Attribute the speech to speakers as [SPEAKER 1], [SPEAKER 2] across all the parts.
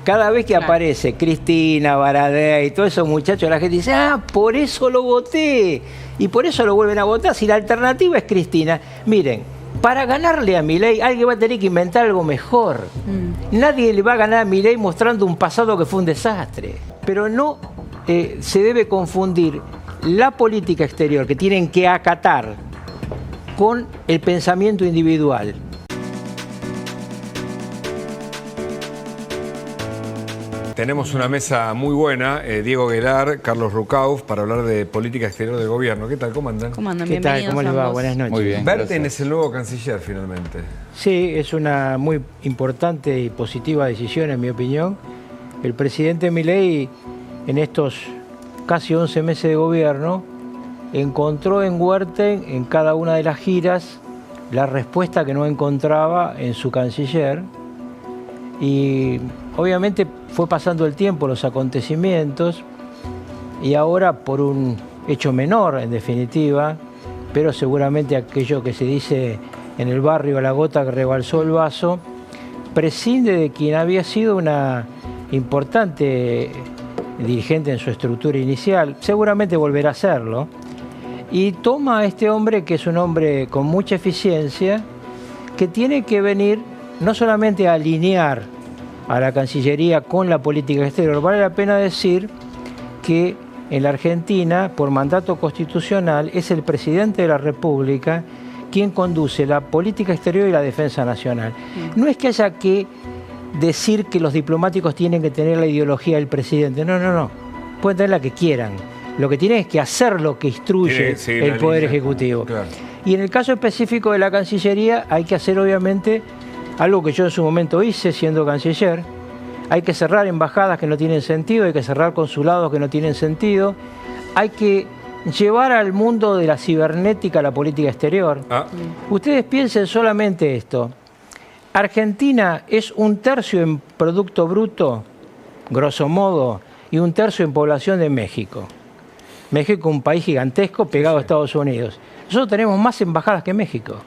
[SPEAKER 1] Cada vez que aparece Cristina, Baradei y todos esos muchachos, la gente dice, ah, por eso lo voté. Y por eso lo vuelven a votar. Si la alternativa es Cristina, miren, para ganarle a Milei, alguien va a tener que inventar algo mejor. Nadie le va a ganar a Milei mostrando un pasado que fue un desastre. Pero no se debe confundir la política exterior que tienen que acatar con el pensamiento individual.
[SPEAKER 2] Tenemos una mesa muy buena, Diego Guelar, Carlos Rucauf, para hablar de política exterior del gobierno. ¿Qué tal? ¿Cómo andan?
[SPEAKER 3] ¿Cómo andan?
[SPEAKER 1] ¿Qué tal?
[SPEAKER 3] Bienvenidos.
[SPEAKER 1] ¿Cómo les va?
[SPEAKER 3] Ambos.
[SPEAKER 1] Buenas noches.
[SPEAKER 4] Muy bien.
[SPEAKER 2] Berten es el nuevo canciller, finalmente.
[SPEAKER 1] Sí, es una muy importante y positiva decisión, en mi opinión. El presidente Milei, en estos casi 11 meses de gobierno, encontró en Huerten, en cada una de las giras, la respuesta que no encontraba en su canciller. Y obviamente fue pasando el tiempo, los acontecimientos, y ahora por un hecho menor, en definitiva, pero seguramente aquello que se dice en el barrio, la gota que rebalsó el vaso, prescinde de quien había sido una importante dirigente en su estructura inicial, seguramente volverá a serlo, y toma a este hombre, que es un hombre con mucha eficiencia, que tiene que venir no solamente a alinear a la Cancillería con la política exterior. Vale la pena decir que en la Argentina, por mandato constitucional, es el presidente de la República quien conduce la política exterior y la defensa nacional. No es que haya que decir que los diplomáticos tienen que tener la ideología del presidente. No, no, no. Pueden tener la que quieran. Lo que tienen es que hacer lo que instruye el Poder Ejecutivo. Claro. Y en el caso específico de la Cancillería hay que hacer, obviamente, algo que yo en su momento hice siendo canciller. Hay que cerrar embajadas que no tienen sentido, hay que cerrar consulados que no tienen sentido. Hay que llevar al mundo de la cibernética la política exterior. Ustedes piensen solamente esto. Argentina es 1/3 en Producto Bruto, grosso modo, y 1/3 en población de México. México es un país gigantesco pegado a Estados Unidos. Nosotros tenemos más embajadas que México.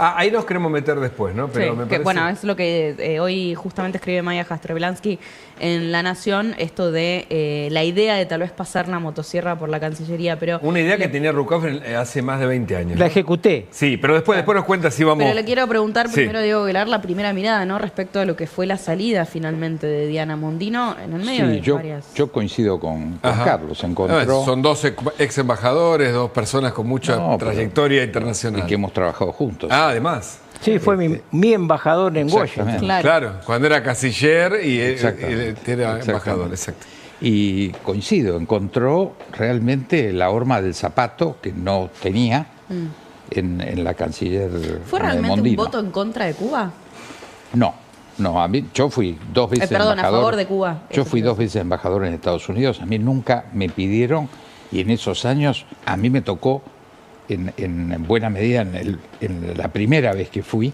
[SPEAKER 2] Ahí nos queremos meter después, ¿no? Pero
[SPEAKER 3] sí,
[SPEAKER 2] me parece...
[SPEAKER 3] bueno, es lo que hoy justamente escribe Maya Jastrzeblański en La Nación, esto de la idea de tal vez pasar la motosierra por la Cancillería, pero...
[SPEAKER 2] Una idea que tenía Rucauf hace más de 20 años.
[SPEAKER 1] La ejecuté.
[SPEAKER 2] Sí, pero después nos cuenta si vamos...
[SPEAKER 3] Pero le quiero preguntar primero a Diego Guelar la primera mirada, ¿no? Respecto a lo que fue la salida finalmente de Diana Mondino en el medio de varias...
[SPEAKER 4] yo coincido con Carlos. Encontró...
[SPEAKER 2] son dos ex embajadores, dos personas con mucha trayectoria internacional.
[SPEAKER 4] Y que hemos trabajado juntos.
[SPEAKER 2] Además.
[SPEAKER 1] Sí, fue mi embajador en Washington.
[SPEAKER 2] Claro, cuando era canciller y era embajador, exacto.
[SPEAKER 4] Y coincido, encontró realmente la horma del zapato que no tenía en la canciller
[SPEAKER 3] ¿Fue realmente
[SPEAKER 4] Mondino.
[SPEAKER 3] un voto en contra de Cuba?
[SPEAKER 4] No, a mí, yo fui 2 veces
[SPEAKER 3] perdón,
[SPEAKER 4] embajador.
[SPEAKER 3] a favor de Cuba.
[SPEAKER 4] Yo fui 2 veces embajador en Estados Unidos. A mí nunca me pidieron, y en esos años a mí me tocó, en buena medida, en la primera vez que fui,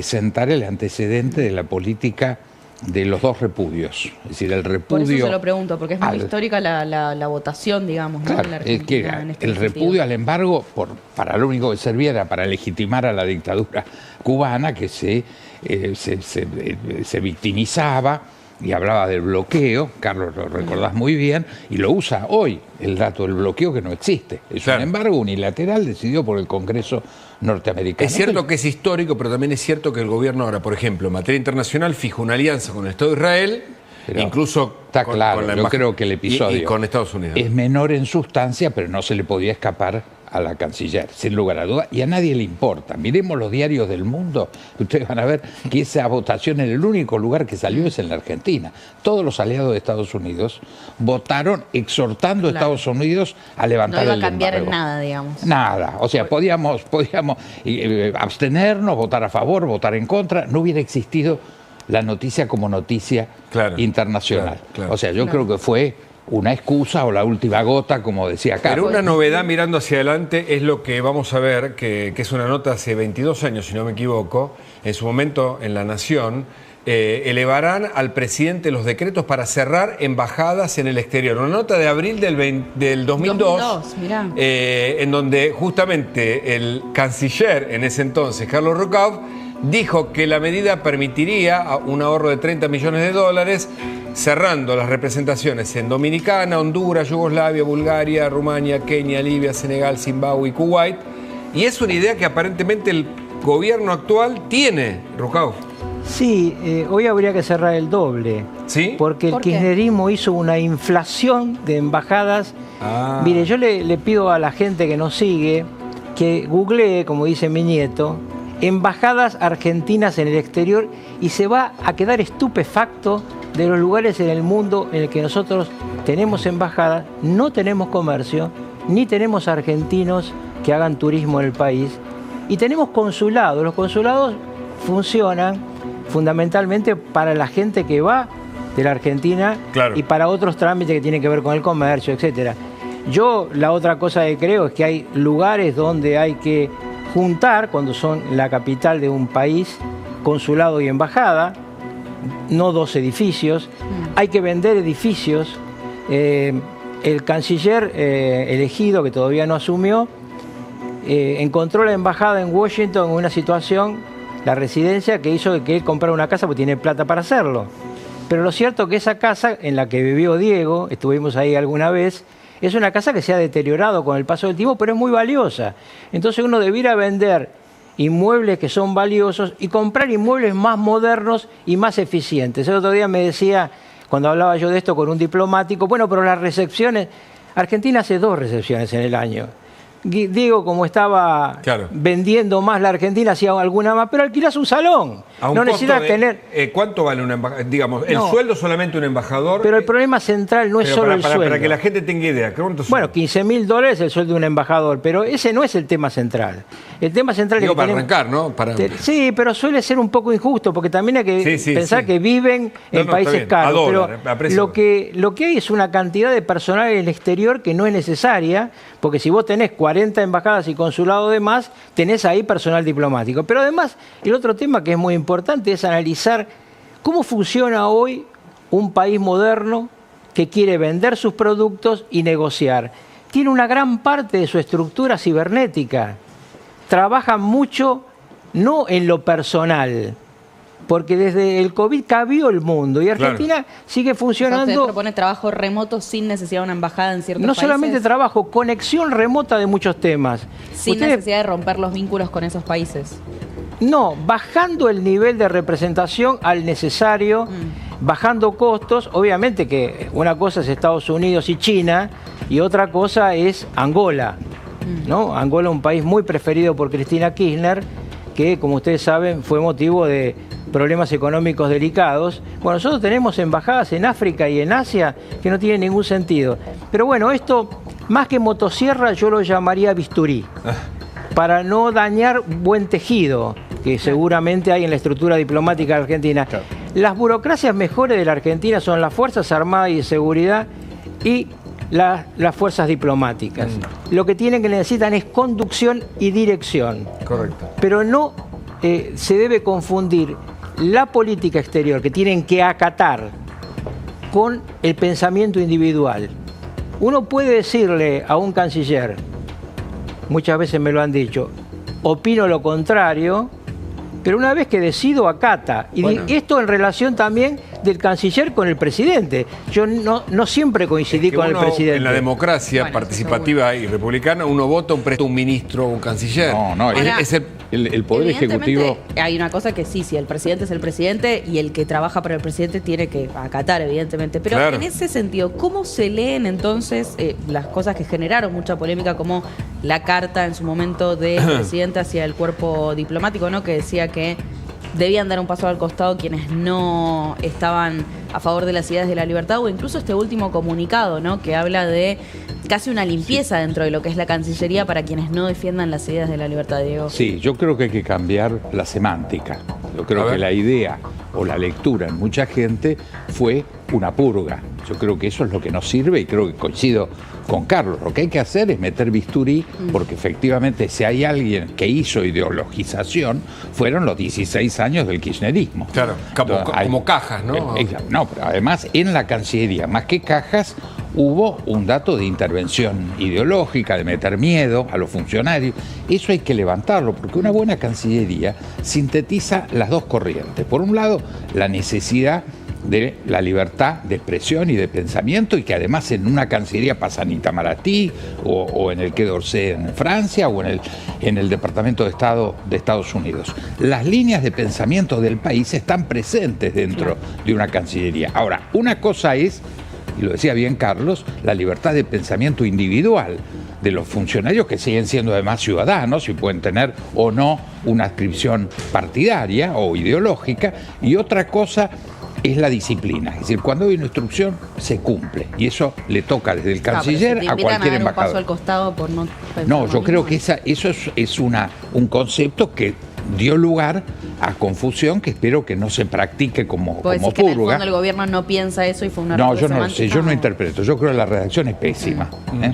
[SPEAKER 4] sentar el antecedente de la política de los 2 repudios. Es decir, el repudio...
[SPEAKER 3] Por eso se lo pregunto, porque es muy histórica la votación, digamos,
[SPEAKER 4] claro,
[SPEAKER 3] ¿no? En la Argentina,
[SPEAKER 4] es que el repudio al embargo, para lo único que servía era para legitimar a la dictadura cubana, que se victimizaba y hablaba del bloqueo. Carlos lo recordás muy bien, y lo usa hoy el dato del bloqueo, que no existe. Es un embargo unilateral decidido por el Congreso norteamericano.
[SPEAKER 2] Es cierto que es histórico, pero también es cierto que el gobierno ahora, por ejemplo, en materia internacional, fija una alianza con el Estado de Israel, pero incluso
[SPEAKER 4] está claro, yo creo que el episodio
[SPEAKER 2] y con Estados Unidos
[SPEAKER 4] es menor en sustancia, pero no se le podía escapar a la canciller, sin lugar a dudas, y a nadie le importa. Miremos los diarios del mundo, ustedes van a ver que esa votación en el único lugar que salió es en la Argentina. Todos los aliados de Estados Unidos votaron exhortando a Estados Unidos a levantar el embargo.
[SPEAKER 3] No iba a cambiar en nada, digamos.
[SPEAKER 4] Nada, o sea, podíamos abstenernos, votar a favor, votar en contra, no hubiera existido la noticia como noticia internacional. O sea, yo creo que fue una excusa o la última gota, como decía Carlos.
[SPEAKER 2] Pero una novedad mirando hacia adelante es lo que vamos a ver, que es una nota hace 22 años, si no me equivoco, en su momento en La Nación, elevarán al presidente los decretos para cerrar embajadas en el exterior. Una nota de abril del 2002, en donde justamente el canciller en ese entonces, Carlos Rucauf, dijo que la medida permitiría un ahorro de 30 millones de dólares, cerrando las representaciones en Dominicana, Honduras, Yugoslavia, Bulgaria, Rumania, Kenia, Libia, Senegal, Zimbabue y Kuwait. Y es una idea que aparentemente el gobierno actual tiene, Rucauf.
[SPEAKER 1] Sí, hoy habría que cerrar el doble.
[SPEAKER 2] ¿Sí?
[SPEAKER 1] Porque el
[SPEAKER 3] ¿Por qué?
[SPEAKER 1] kirchnerismo hizo una inflación de embajadas.
[SPEAKER 2] Ah.
[SPEAKER 1] Mire, yo le pido a la gente que nos sigue que googlee, como dice mi nieto, embajadas argentinas en el exterior y se va a quedar estupefacto de los lugares en el mundo en el que nosotros tenemos embajadas, no tenemos comercio, ni tenemos argentinos que hagan turismo en el país, y tenemos consulados. Los consulados funcionan fundamentalmente para la gente que va de la Argentina,
[SPEAKER 2] Claro.
[SPEAKER 1] y para otros trámites que tienen que ver con el comercio, etcétera. Yo la otra cosa que creo es que hay lugares donde hay que juntar, cuando son la capital de un país, consulado y embajada, no dos edificios. Hay que vender edificios. El canciller elegido, que todavía no asumió, encontró la embajada en Washington en una situación, la residencia, que hizo que él comprara una casa porque tiene plata para hacerlo. Pero lo cierto es que esa casa en la que vivió Diego, estuvimos ahí alguna vez, es una casa que se ha deteriorado con el paso del tiempo, pero es muy valiosa. Entonces uno debiera vender inmuebles que son valiosos y comprar inmuebles más modernos y más eficientes. El otro día me decía, cuando hablaba yo de esto con un diplomático, bueno, pero las recepciones, Argentina hace 2 recepciones en el año. Diego, como estaba
[SPEAKER 2] Claro.
[SPEAKER 1] vendiendo más la Argentina, hacía alguna más, pero alquilás un salón.
[SPEAKER 2] A un
[SPEAKER 1] No
[SPEAKER 2] costo
[SPEAKER 1] necesitas
[SPEAKER 2] de,
[SPEAKER 1] tener...
[SPEAKER 2] ¿cuánto vale una embajada? Digamos, el
[SPEAKER 1] No.
[SPEAKER 2] sueldo solamente un embajador.
[SPEAKER 1] Pero el problema central no es
[SPEAKER 2] Pero
[SPEAKER 1] solo el sueldo.
[SPEAKER 2] para que la gente tenga idea. ¿Cuánto son?
[SPEAKER 1] Bueno, $15.000 es el sueldo de un embajador, pero ese no es el tema central. El tema central
[SPEAKER 2] Digo,
[SPEAKER 1] es que
[SPEAKER 2] para
[SPEAKER 1] tenemos-
[SPEAKER 2] arrancar, ¿no? Para...
[SPEAKER 1] Sí, pero suele ser un poco injusto, porque también hay que
[SPEAKER 2] Sí,
[SPEAKER 1] pensar
[SPEAKER 2] sí.
[SPEAKER 1] que viven
[SPEAKER 2] No,
[SPEAKER 1] en
[SPEAKER 2] no,
[SPEAKER 1] países
[SPEAKER 2] está bien.
[SPEAKER 1] caros.
[SPEAKER 2] A dólar,
[SPEAKER 1] pero
[SPEAKER 2] aprecio.
[SPEAKER 1] lo que hay es una cantidad de personal en el exterior que no es necesaria, porque si vos tenés 40 embajadas y consulados de más, tenés ahí personal diplomático. Pero además, el otro tema que es muy importante es analizar cómo funciona hoy un país moderno que quiere vender sus productos y negociar. Tiene una gran parte de su estructura cibernética. Trabajan mucho, no en lo personal, porque desde el COVID cambió el mundo y Argentina sigue
[SPEAKER 3] ¿Usted
[SPEAKER 1] funcionando.
[SPEAKER 3] propone trabajo remoto sin necesidad de una embajada en ciertos
[SPEAKER 1] No
[SPEAKER 3] países?
[SPEAKER 1] solamente trabajo, conexión remota de muchos temas.
[SPEAKER 3] Sin
[SPEAKER 1] Ustedes-
[SPEAKER 3] necesidad de romper los vínculos con esos países.
[SPEAKER 1] No, bajando el nivel de representación al necesario, bajando costos. Obviamente que una cosa es Estados Unidos y China y otra cosa es Angola, ¿no? Angola, un país muy preferido por Cristina Kirchner, que, como ustedes saben, fue motivo de problemas económicos delicados. Bueno, nosotros tenemos embajadas en África y en Asia que no tienen ningún sentido. Pero bueno, esto, más que motosierra, yo lo llamaría bisturí, para no dañar buen tejido que seguramente hay en la estructura diplomática de Argentina.
[SPEAKER 2] Claro.
[SPEAKER 1] Las burocracias mejores de la Argentina son las Fuerzas Armadas y de Seguridad y las fuerzas diplomáticas. Lo que tienen que necesitan es conducción y dirección.
[SPEAKER 2] Correcto.
[SPEAKER 1] Pero no se debe confundir la política exterior que tienen que acatar con el pensamiento individual. Uno puede decirle a un canciller, muchas veces me lo han dicho, opino lo contrario, pero una vez que decido, acata. Y
[SPEAKER 2] Bueno.
[SPEAKER 1] esto en relación también del canciller con el presidente. Yo no siempre coincidí
[SPEAKER 2] Que
[SPEAKER 1] con el
[SPEAKER 2] uno,
[SPEAKER 1] presidente.
[SPEAKER 2] En la democracia
[SPEAKER 3] Bueno,
[SPEAKER 2] participativa y republicana, uno vota un ministro o un canciller.
[SPEAKER 4] No,
[SPEAKER 2] Es-
[SPEAKER 3] Ahora-
[SPEAKER 2] es el-
[SPEAKER 4] el Poder
[SPEAKER 3] Evidentemente,
[SPEAKER 4] Ejecutivo...
[SPEAKER 3] hay una cosa que sí, si el presidente es el presidente y el que trabaja para el presidente tiene que acatar, evidentemente. Pero
[SPEAKER 2] Claro.
[SPEAKER 3] en ese sentido, ¿cómo se leen entonces las cosas que generaron mucha polémica, como la carta en su momento del presidente hacia el cuerpo diplomático, ¿no? Que decía que debían dar un paso al costado quienes no estaban a favor de las ideas de la libertad, o incluso este último comunicado, ¿no? Que habla de casi una limpieza dentro de lo que es la Cancillería para quienes no defiendan las ideas de la libertad, Diego?
[SPEAKER 4] Sí, yo creo que hay que cambiar la semántica. Yo creo
[SPEAKER 2] A ver.
[SPEAKER 4] que la idea o la lectura en mucha gente fue una purga. Yo creo que eso es lo que nos sirve y creo que coincido con Carlos. Lo que hay que hacer es meter bisturí, porque efectivamente si hay alguien que hizo ideologización, fueron los 16 años del kirchnerismo.
[SPEAKER 2] Claro, como,
[SPEAKER 4] Entonces, hay-
[SPEAKER 2] como cajas, ¿no?
[SPEAKER 4] No, pero además en la Cancillería, más que cajas, hubo un dato de intervención ideológica, de meter miedo a los funcionarios. Eso hay que levantarlo, porque una buena Cancillería sintetiza las dos corrientes. Por un lado, la necesidad de la libertad de expresión y de pensamiento, y que además en una Cancillería pasa en Itamaraty o en el Quai d'Orsay en Francia o en el Departamento de Estado de Estados Unidos. Las líneas de pensamiento del país están presentes dentro de una Cancillería. Ahora, una cosa es, y lo decía bien Carlos, la libertad de pensamiento individual de los funcionarios, que siguen siendo además ciudadanos y pueden tener o no una adscripción partidaria o ideológica, y otra cosa es la disciplina. Es decir, cuando hay una instrucción, se cumple. Y eso le toca desde el canciller a cualquier embajador.
[SPEAKER 3] Un paso al costado por no
[SPEAKER 4] No, yo creo que eso es un concepto que dio lugar a confusión, que espero que no se practique como
[SPEAKER 3] que en el
[SPEAKER 4] purga.
[SPEAKER 3] fondo el gobierno no piensa eso y fue una
[SPEAKER 4] No, yo no lo sé, yo no interpreto. Yo creo que la redacción es pésima,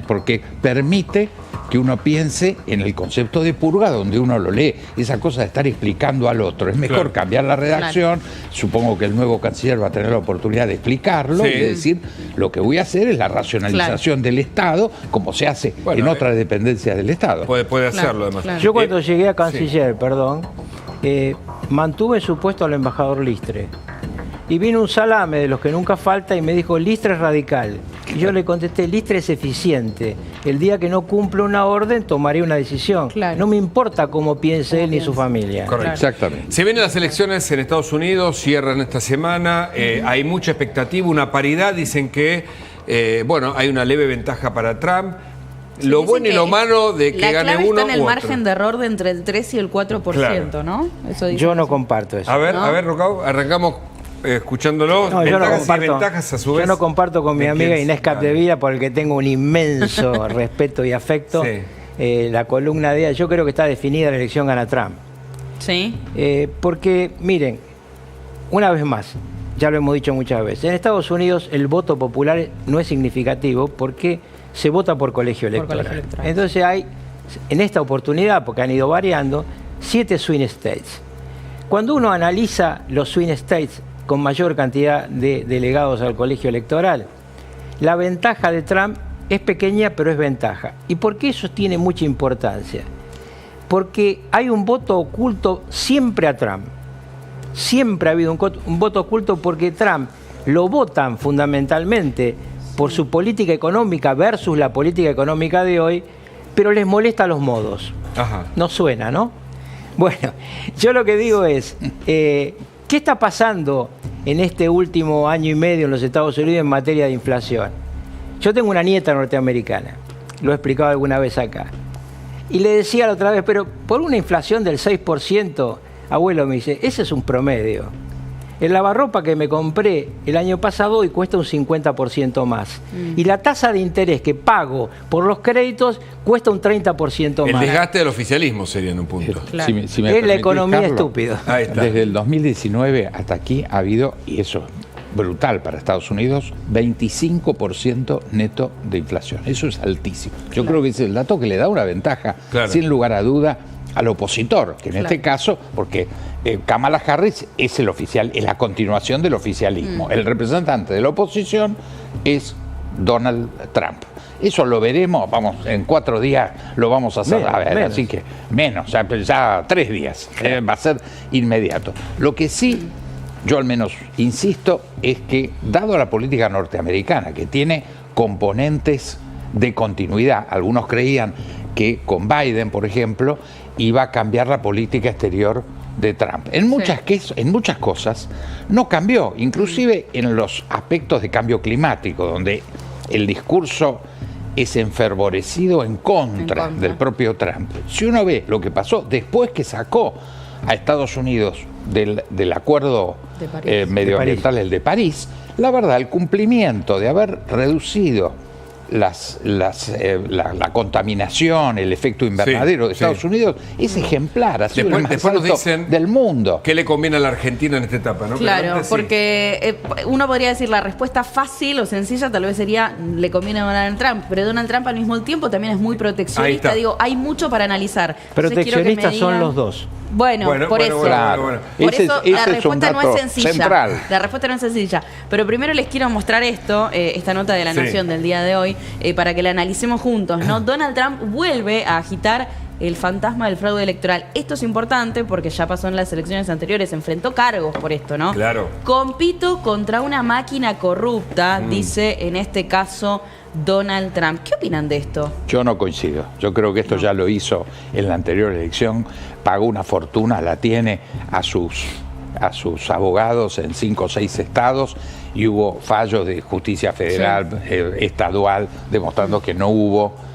[SPEAKER 4] porque permite que uno piense en el concepto de purga donde uno lo lee. Esa cosa de estar explicando al otro. Es mejor cambiar la redacción. Supongo que el nuevo canciller va a tener la oportunidad de explicarlo y de decir, lo que voy a hacer es la racionalización del Estado, como se hace en otras dependencias del Estado.
[SPEAKER 2] Puede hacerlo, además.
[SPEAKER 1] Yo cuando llegué a canciller, mantuve su puesto al embajador Listre. Y vino un salame de los que nunca falta y me dijo, Listre es radical. Y yo le contesté, Listre es eficiente. El día que no cumple una orden, tomaré una decisión. No me importa cómo piense él ni su familia.
[SPEAKER 2] Correcto.
[SPEAKER 4] Exactamente.
[SPEAKER 2] Se vienen las elecciones en Estados Unidos, cierran esta semana, hay mucha expectativa, una paridad, dicen que, hay una leve ventaja para Trump. Lo bueno y lo malo de que gane uno
[SPEAKER 3] está en el
[SPEAKER 2] u
[SPEAKER 3] margen
[SPEAKER 2] otro.
[SPEAKER 3] de error de entre el 3 y el 4%, ¿no? Eso dice
[SPEAKER 1] yo no comparto eso.
[SPEAKER 2] A ver, Rocao, arrancamos escuchándolo.
[SPEAKER 1] No, yo no comparto,
[SPEAKER 2] y ventajas a su vez.
[SPEAKER 1] yo no comparto con mi amiga Inés Capdevila, por el que tengo un inmenso respeto y afecto. La columna de ella, yo creo que está definida la elección gana Trump.
[SPEAKER 3] Sí.
[SPEAKER 1] Porque, miren, una vez más, ya lo hemos dicho muchas veces, en Estados Unidos el voto popular no es significativo porque se vota por colegio electoral. Entonces hay, en esta oportunidad, porque han ido variando, 7 swing states. Cuando uno analiza los swing states con mayor cantidad de delegados al colegio electoral, la ventaja de Trump es pequeña, pero es ventaja. ¿Y por qué eso tiene mucha importancia? Porque hay un voto oculto siempre a Trump. Siempre ha habido un voto oculto porque Trump lo votan fundamentalmente por su política económica versus la política económica de hoy, pero les molesta los modos. No suena, ¿no? Bueno, yo lo que digo es, ¿qué está pasando en este último año y medio en los Estados Unidos en materia de inflación? Yo tengo una nieta norteamericana, lo he explicado alguna vez acá, y le decía la otra vez, pero por una inflación del 6%, abuelo, me dice, ese es un promedio. El lavarropa que me compré el año pasado hoy cuesta un 50% más. Y la tasa de interés que pago por los créditos cuesta un 30% más.
[SPEAKER 2] El desgaste del oficialismo sería en un punto.
[SPEAKER 4] Si me
[SPEAKER 1] es la economía
[SPEAKER 4] Carlos,
[SPEAKER 1] estúpida.
[SPEAKER 2] Ahí está.
[SPEAKER 4] Desde el 2019 hasta aquí ha habido, y eso brutal para Estados Unidos, 25% neto de inflación. Eso es altísimo. Yo creo que es el dato que le da una ventaja, sin lugar a duda, al opositor, que en este caso, porque Kamala Harris es el oficial, es la continuación del oficialismo. El representante de la oposición es Donald Trump. Eso lo veremos, vamos, en 4 días lo vamos a hacer.
[SPEAKER 1] Menos.
[SPEAKER 4] Así que menos, ya 3 días, va a ser inmediato. Lo que sí, yo al menos insisto, es que dado la política norteamericana, que tiene componentes de continuidad, algunos creían que con Biden, por ejemplo, iba a cambiar la política exterior de Trump. En muchas cosas no cambió, inclusive en los aspectos de cambio climático, donde el discurso es enfervorecido en contra del propio Trump. Si uno ve lo que pasó después que sacó a Estados Unidos del acuerdo medioambiental, el de París, la verdad, el cumplimiento de haber reducido la contaminación, el efecto invernadero de Estados Unidos es ejemplar, ha sido el más alto del mundo.
[SPEAKER 2] ¿Qué le conviene a la Argentina en esta etapa? ¿No?
[SPEAKER 3] Claro, porque uno podría decir la respuesta fácil o sencilla tal vez sería le conviene a Donald Trump, pero Donald Trump al mismo tiempo también es muy proteccionista. Digo, hay mucho para analizar.
[SPEAKER 1] Proteccionistas son los dos.
[SPEAKER 3] Bueno, por eso.
[SPEAKER 4] Claro.
[SPEAKER 3] Por
[SPEAKER 4] Ese
[SPEAKER 3] eso
[SPEAKER 4] es
[SPEAKER 3] la
[SPEAKER 4] un
[SPEAKER 3] respuesta no
[SPEAKER 4] dato
[SPEAKER 3] es sencilla.
[SPEAKER 4] central.
[SPEAKER 3] La respuesta no es sencilla. Pero primero les quiero mostrar esto, esta nota de La
[SPEAKER 2] Sí.
[SPEAKER 3] Nación del día de hoy, para que la analicemos juntos, ¿no? Donald Trump vuelve a agitar el fantasma del fraude electoral. Esto es importante porque ya pasó en las elecciones anteriores, enfrentó cargos por esto, ¿no?
[SPEAKER 2] Claro.
[SPEAKER 3] Compito contra una máquina corrupta, dice en este caso Donald Trump. ¿Qué opinan de esto?
[SPEAKER 4] Yo no coincido. Yo creo que esto ya lo hizo en la anterior elección. Pagó una fortuna, la tiene a sus abogados en 5 o 6 estados y hubo fallos de justicia federal, estadual, demostrando que no hubo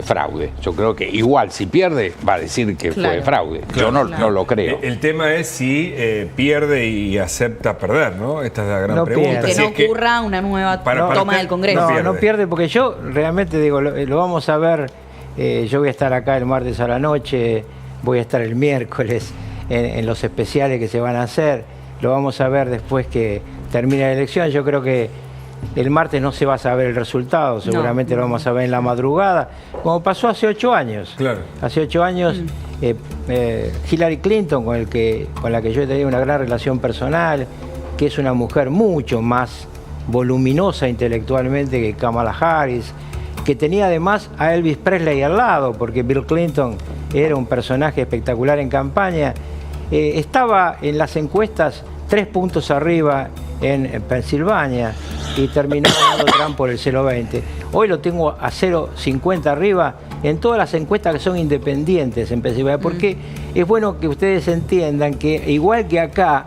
[SPEAKER 4] fraude. Yo creo que igual, si pierde, va a decir que fue fraude. Yo no lo creo.
[SPEAKER 2] El tema es si pierde y acepta perder, ¿no? Esta es la gran
[SPEAKER 1] No
[SPEAKER 2] pregunta.
[SPEAKER 1] pierde.
[SPEAKER 3] Que
[SPEAKER 2] Si
[SPEAKER 3] no
[SPEAKER 2] es que-
[SPEAKER 3] ocurra una nueva
[SPEAKER 2] Para
[SPEAKER 3] toma
[SPEAKER 2] usted,
[SPEAKER 3] del Congreso.
[SPEAKER 2] no
[SPEAKER 1] No,
[SPEAKER 2] pierde.
[SPEAKER 1] no pierde porque yo realmente digo, lo vamos a ver, yo voy a estar acá el martes a la noche, voy a estar el miércoles en los especiales que se van a hacer, lo vamos a ver después que termine la elección. Yo creo que el martes no se va a saber el resultado, seguramente lo vamos a ver en la madrugada, como pasó hace 8 años.
[SPEAKER 2] Claro.
[SPEAKER 1] Hace 8 años Hillary Clinton, con la que yo tenía una gran relación personal, que es una mujer mucho más voluminosa intelectualmente que Kamala Harris, que tenía además a Elvis Presley al lado, porque Bill Clinton era un personaje espectacular en campaña, estaba en las encuestas 3 puntos arriba en Pensilvania y terminó ganando Trump por el 0,20. Hoy lo tengo a 0,50 arriba en todas las encuestas que son independientes en Pensilvania, porque es bueno que ustedes entiendan que igual que acá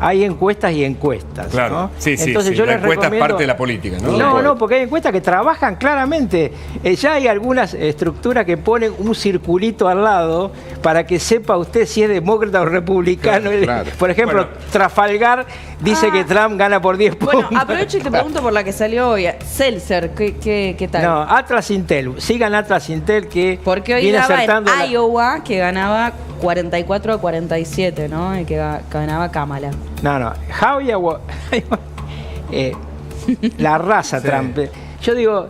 [SPEAKER 1] hay encuestas y encuestas,
[SPEAKER 2] Claro,
[SPEAKER 1] ¿no?
[SPEAKER 2] sí.
[SPEAKER 1] Entonces yo
[SPEAKER 2] la
[SPEAKER 1] les
[SPEAKER 2] encuesta es
[SPEAKER 1] recomiendo...
[SPEAKER 2] parte de la política, ¿no?
[SPEAKER 1] No, porque hay encuestas que trabajan claramente. Ya hay algunas estructuras que ponen un circulito al lado para que sepa usted si es demócrata o republicano.
[SPEAKER 4] Claro.
[SPEAKER 1] Por ejemplo,
[SPEAKER 2] Bueno.
[SPEAKER 1] Trafalgar dice que Trump gana por 10 puntos.
[SPEAKER 3] Bueno, aprovecho y te pregunto por la que salió hoy. Seltzer, ¿qué tal?
[SPEAKER 1] No, Atlas Intel. Sigan Atlas Intel que
[SPEAKER 3] Porque hoy
[SPEAKER 1] viene
[SPEAKER 3] daba
[SPEAKER 1] acertando
[SPEAKER 3] en Iowa que ganaba 44-47, ¿no? Y que ganaba Kamala.
[SPEAKER 1] No. La raza
[SPEAKER 2] Sí.
[SPEAKER 1] Trump. Yo digo,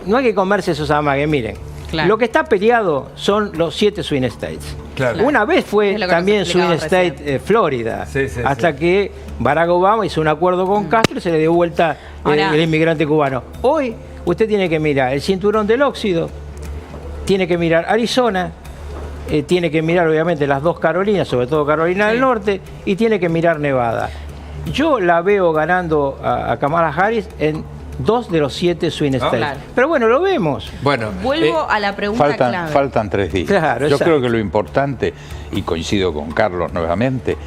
[SPEAKER 1] no hay que comerse esos amagues. Miren,
[SPEAKER 3] Claro.
[SPEAKER 1] lo que está peleado son los 7 swing states.
[SPEAKER 2] Claro.
[SPEAKER 1] Una vez fue
[SPEAKER 3] Es lo que
[SPEAKER 1] también
[SPEAKER 3] nos
[SPEAKER 1] swing
[SPEAKER 3] explicaba
[SPEAKER 1] state
[SPEAKER 3] recién.
[SPEAKER 1] Florida,
[SPEAKER 2] Sí, sí,
[SPEAKER 1] hasta
[SPEAKER 2] sí.
[SPEAKER 1] que Barack Obama hizo un acuerdo con Castro y se le dio vuelta
[SPEAKER 3] Ahora-
[SPEAKER 1] el inmigrante cubano. Hoy usted tiene que mirar el cinturón del óxido, tiene que mirar Arizona, tiene que mirar obviamente las 2 Carolinas, sobre todo Carolina del Norte, y tiene que mirar Nevada. Yo la veo ganando a Kamala Harris en 2 de los 7 swing states.
[SPEAKER 3] Claro.
[SPEAKER 1] Pero bueno, lo vemos.
[SPEAKER 2] Bueno,
[SPEAKER 3] Vuelvo a la pregunta clave.
[SPEAKER 4] Faltan 3 días.
[SPEAKER 1] Claro,
[SPEAKER 4] Yo
[SPEAKER 1] exacto.
[SPEAKER 4] creo que lo importante, y coincido con Carlos nuevamente,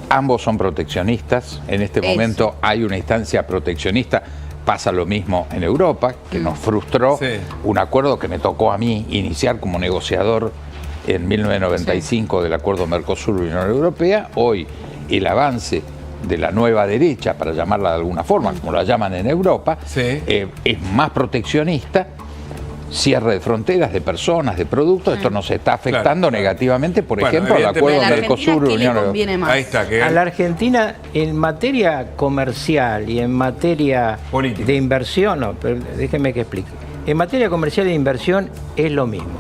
[SPEAKER 4] ambos son proteccionistas. En este
[SPEAKER 3] Eso.
[SPEAKER 4] momento hay una instancia proteccionista. Pasa lo mismo en Europa, que nos frustró
[SPEAKER 2] Sí.
[SPEAKER 4] un acuerdo que me tocó a mí iniciar como negociador en 1995 del acuerdo Mercosur-Unión Europea. Hoy el avance de la nueva derecha, para llamarla de alguna forma, como la llaman en Europa,
[SPEAKER 2] Sí.
[SPEAKER 4] es más proteccionista, cierre de fronteras, de personas, de productos. Esto nos está afectando negativamente, por
[SPEAKER 2] Bueno,
[SPEAKER 4] ejemplo, al
[SPEAKER 2] evidentemente-
[SPEAKER 4] acuerdo
[SPEAKER 3] ¿A la Argentina qué le
[SPEAKER 4] Mercosur-Unión Europea.
[SPEAKER 3] conviene más?
[SPEAKER 2] ahí está. Que
[SPEAKER 1] A la Argentina, en materia comercial y en materia
[SPEAKER 2] Política.
[SPEAKER 1] de inversión, no, pero déjeme que explique. En materia comercial e inversión es lo mismo.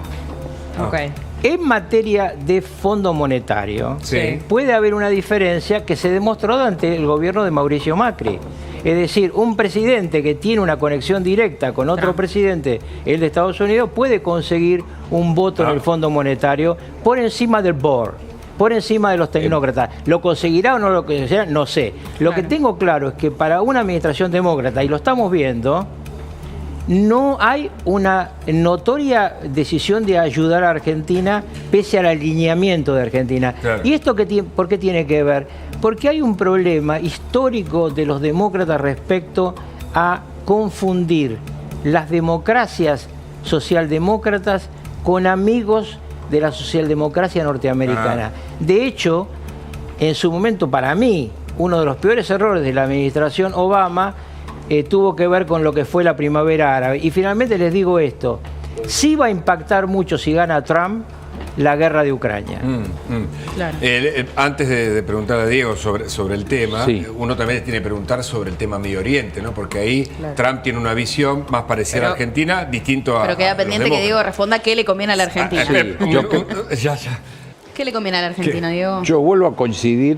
[SPEAKER 3] Ok.
[SPEAKER 1] En materia de fondo monetario,
[SPEAKER 2] Sí.
[SPEAKER 1] puede haber una diferencia que se demostró durante el gobierno de Mauricio Macri. Es decir, un presidente que tiene una conexión directa con otro presidente, el de Estados Unidos, puede conseguir un voto en el Fondo Monetario por encima del board, por encima de los tecnócratas. ¿Lo conseguirá o no lo conseguirá? No sé. Lo que tengo claro es que para una administración demócrata, y lo estamos viendo, no hay una notoria decisión de ayudar a Argentina pese al alineamiento de Argentina.
[SPEAKER 2] Claro.
[SPEAKER 1] ¿Y esto por qué tiene que ver? Porque hay un problema histórico de los demócratas respecto a confundir las democracias socialdemócratas con amigos de la socialdemocracia norteamericana. De hecho, en su momento, para mí, uno de los peores errores de la administración Obama tuvo que ver con lo que fue la primavera árabe. Y finalmente les digo esto, sí va a impactar mucho si gana Trump la guerra de Ucrania.
[SPEAKER 3] Claro.
[SPEAKER 2] Antes de preguntarle a Diego sobre el tema,
[SPEAKER 4] Sí.
[SPEAKER 2] uno también tiene que preguntar sobre el tema Medio Oriente, ¿no? Porque ahí
[SPEAKER 3] Claro.
[SPEAKER 2] Trump tiene una visión más parecida
[SPEAKER 3] Pero-
[SPEAKER 2] a Argentina, distinto a.
[SPEAKER 3] Pero queda
[SPEAKER 2] a los
[SPEAKER 3] pendiente que Diego
[SPEAKER 2] demócratas.
[SPEAKER 3] responda qué le conviene a la Argentina.
[SPEAKER 4] Sí.
[SPEAKER 2] Ya.
[SPEAKER 3] ¿Qué le conviene a la Argentina, Diego?
[SPEAKER 4] Yo vuelvo a coincidir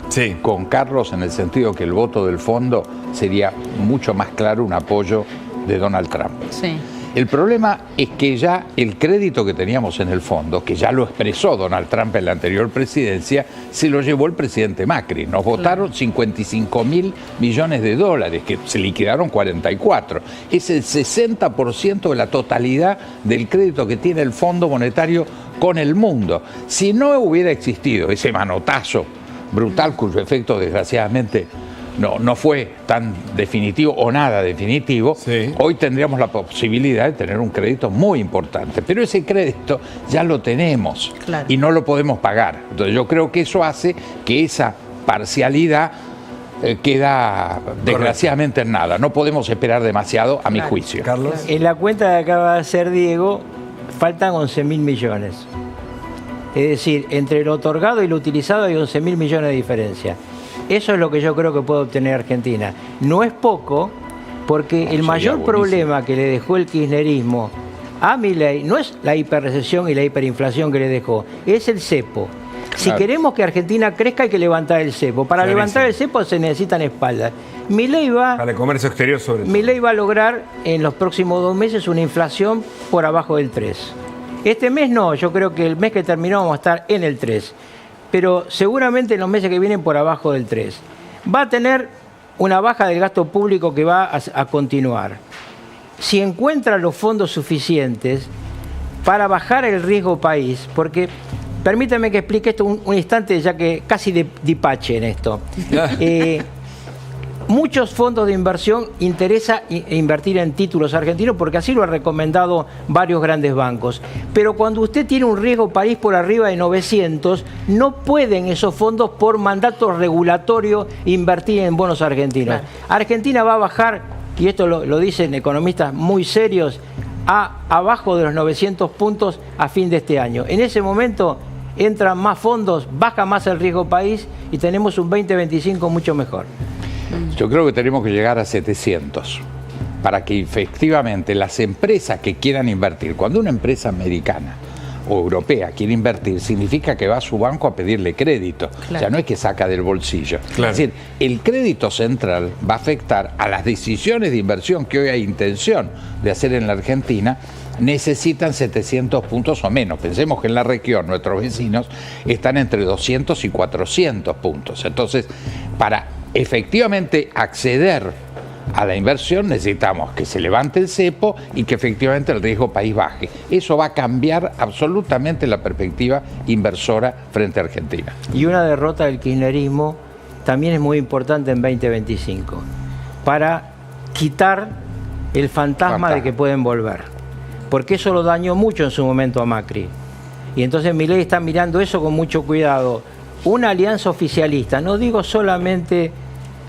[SPEAKER 2] Sí.
[SPEAKER 4] con Carlos en el sentido que el voto del fondo sería mucho más claro un apoyo de Donald Trump.
[SPEAKER 3] Sí.
[SPEAKER 4] El problema es que ya el crédito que teníamos en el fondo, que ya lo expresó Donald Trump en la anterior presidencia, se lo llevó el presidente Macri. Nos votaron 55.000 millones de dólares, que se liquidaron 44. Es el 60% de la totalidad del crédito que tiene el Fondo Monetario con el mundo. Si no hubiera existido ese manotazo brutal, cuyo efecto desgraciadamente no fue tan definitivo o nada definitivo,
[SPEAKER 2] Sí.
[SPEAKER 4] hoy tendríamos la posibilidad de tener un crédito muy importante. Pero ese crédito ya lo tenemos
[SPEAKER 3] Claro.
[SPEAKER 4] y no lo podemos pagar. Entonces yo creo que eso hace que esa parcialidad queda desgraciadamente en nada. No podemos esperar demasiado, a mi
[SPEAKER 3] Claro.
[SPEAKER 4] juicio.
[SPEAKER 2] Carlos.
[SPEAKER 1] En la cuenta que acaba de hacer Diego, faltan 11.000 millones. Es decir, entre lo otorgado y lo utilizado hay 11.000 millones de diferencia. Eso es lo que yo creo que puede obtener Argentina. No es poco, porque el
[SPEAKER 4] sería
[SPEAKER 1] mayor
[SPEAKER 4] buenísimo.
[SPEAKER 1] problema que le dejó el kirchnerismo a Milei no es la hiperrecesión y la hiperinflación que le dejó, es el cepo. Si
[SPEAKER 4] Claro.
[SPEAKER 1] queremos que Argentina crezca hay que levantar el cepo. Para
[SPEAKER 2] Clarísimo.
[SPEAKER 1] levantar el cepo se necesitan espaldas. Milei va...
[SPEAKER 2] Para el comercio exterior sobre todo.
[SPEAKER 1] Milei va a lograr en los próximos 2 meses una inflación por abajo del 3. Este mes no, yo creo que el mes que terminó vamos a estar en el 3. Pero seguramente en los meses que vienen por abajo del 3. Va a tener una baja del gasto público que va a continuar. Si encuentra los fondos suficientes para bajar el riesgo país, porque permítame que explique esto un instante, ya que casi de dipache en esto. Muchos fondos de inversión interesa invertir en títulos argentinos porque así lo han recomendado varios grandes bancos. Pero cuando usted tiene un riesgo país por arriba de 900, no pueden esos fondos por mandato regulatorio invertir en bonos argentinos.
[SPEAKER 3] Claro.
[SPEAKER 1] Argentina va a bajar, y esto lo dicen economistas muy serios, abajo de los 900 puntos a fin de este año. En ese momento entran más fondos, baja más el riesgo país y tenemos un 2025 mucho mejor.
[SPEAKER 4] Yo creo que tenemos que llegar a 700 para que efectivamente las empresas que quieran invertir, cuando una empresa americana o europea quiere invertir, significa que va a su banco a pedirle crédito.
[SPEAKER 3] Claro.
[SPEAKER 4] Ya no es que saca del bolsillo.
[SPEAKER 2] Claro.
[SPEAKER 4] Es decir, el crédito central va a afectar a las decisiones de inversión que hoy hay intención de hacer en la Argentina. Necesitan 700 puntos o menos. Pensemos que en la región nuestros vecinos están entre 200 y 400 puntos. Entonces, para efectivamente acceder a la inversión necesitamos que se levante el cepo y que efectivamente el riesgo país baje. Eso va a cambiar absolutamente la perspectiva inversora frente a Argentina.
[SPEAKER 1] Y una derrota del kirchnerismo también es muy importante en 2025 para quitar el fantasma de que pueden volver. Porque eso lo dañó mucho en su momento a Macri. Y entonces Milei está mirando eso con mucho cuidado. Una alianza oficialista, no digo solamente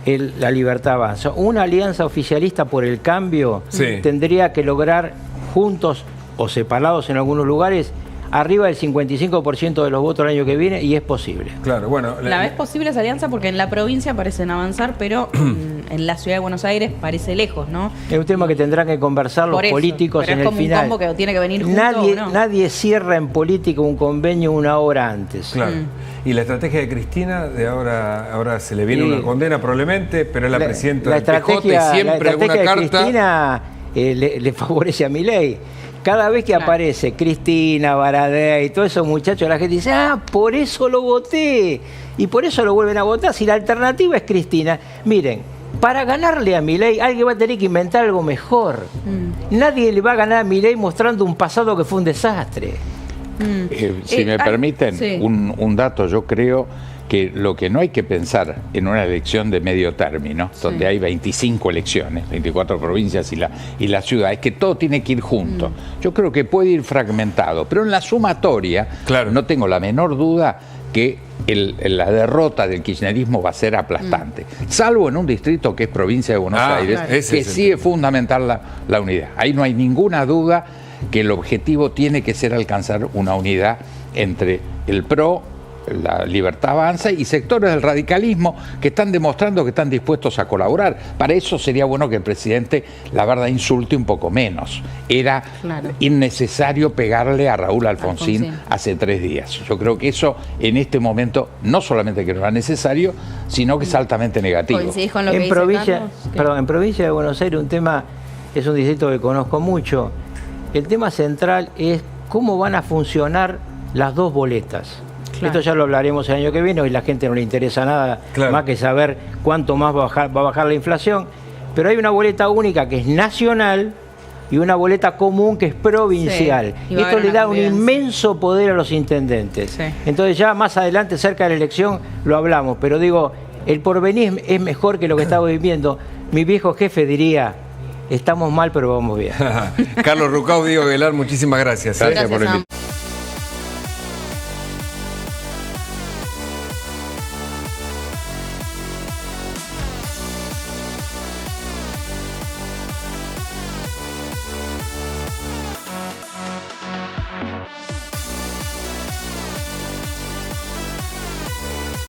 [SPEAKER 1] la Libertad Avanza, una alianza oficialista por el cambio
[SPEAKER 2] Sí.
[SPEAKER 1] tendría que lograr juntos o separados en algunos lugares arriba del 55% de los votos el año que viene y es posible.
[SPEAKER 2] Claro, bueno.
[SPEAKER 3] ¿La ves posible esa alianza? Porque en la provincia parecen avanzar, pero en la ciudad de Buenos Aires parece lejos, ¿no?
[SPEAKER 1] Es un tema que tendrán que conversar los
[SPEAKER 3] Por eso,
[SPEAKER 1] políticos
[SPEAKER 3] pero
[SPEAKER 1] en
[SPEAKER 3] es
[SPEAKER 1] el
[SPEAKER 3] como
[SPEAKER 1] final.
[SPEAKER 3] un combo que tiene que venir junto,
[SPEAKER 1] Nadie,
[SPEAKER 3] ¿o no?
[SPEAKER 1] nadie cierra en política un convenio una hora antes.
[SPEAKER 2] Claro. Y la estrategia de Cristina, de ahora se le viene
[SPEAKER 1] Sí.
[SPEAKER 2] una condena probablemente, pero es la presidenta
[SPEAKER 1] la
[SPEAKER 2] del PJ y
[SPEAKER 1] estrategia,
[SPEAKER 2] siempre
[SPEAKER 1] la
[SPEAKER 2] alguna
[SPEAKER 1] estrategia de
[SPEAKER 2] carta.
[SPEAKER 1] Cristina le favorece a Milei. Cada vez que
[SPEAKER 3] Claro.
[SPEAKER 1] aparece Cristina, Baradei y todos esos muchachos, la gente dice, por eso lo voté. Y por eso lo vuelven a votar. Si la alternativa es Cristina, miren, para ganarle a Milei, alguien va a tener que inventar algo mejor. Nadie le va a ganar a Milei mostrando un pasado que fue un desastre.
[SPEAKER 4] Si me permiten,
[SPEAKER 3] sí.
[SPEAKER 4] un dato, yo creo que lo que no hay que pensar en una elección de medio término, donde hay 25 elecciones, 24 provincias y la ciudad, es que todo tiene que ir junto. Yo creo que puede ir fragmentado, pero en la sumatoria,
[SPEAKER 2] Claro.
[SPEAKER 4] no tengo la menor duda que la derrota del kirchnerismo va a ser aplastante, salvo en un distrito que es provincia de Buenos Aires,
[SPEAKER 2] claro. Ese
[SPEAKER 4] que
[SPEAKER 2] es el
[SPEAKER 4] sí
[SPEAKER 2] tema.
[SPEAKER 4] es fundamental la unidad. Ahí no hay ninguna duda que el objetivo tiene que ser alcanzar una unidad entre el PRO la Libertad Avanza y sectores del radicalismo que están demostrando que están dispuestos a colaborar. Para eso sería bueno que el presidente, la verdad, insulte un poco menos. Era innecesario pegarle a Raúl Alfonsín hace 3 días. Yo creo que eso en este momento no solamente que no era necesario, sino que es altamente negativo.
[SPEAKER 3] ¿Coincidís con lo que
[SPEAKER 1] En
[SPEAKER 3] dice
[SPEAKER 1] provincia,
[SPEAKER 3] Carlos?
[SPEAKER 1] perdón, en provincia de Buenos Aires es un distrito que conozco mucho. El tema central es cómo van a funcionar las 2 boletas. Esto ya lo hablaremos el año que viene, hoy la gente no le interesa nada más que saber cuánto más va a bajar la inflación, pero hay una boleta única que es nacional y una boleta común que es provincial.
[SPEAKER 3] Sí,
[SPEAKER 1] esto le da un inmenso poder a los intendentes. Sí. Entonces ya más adelante, cerca de la elección, lo hablamos, pero digo, el porvenir es mejor que lo que estamos viviendo. Mi viejo jefe diría, estamos mal pero vamos bien.
[SPEAKER 2] Carlos Rucau, Diego Aguilar, muchísimas gracias.
[SPEAKER 4] Gracias por el invitación.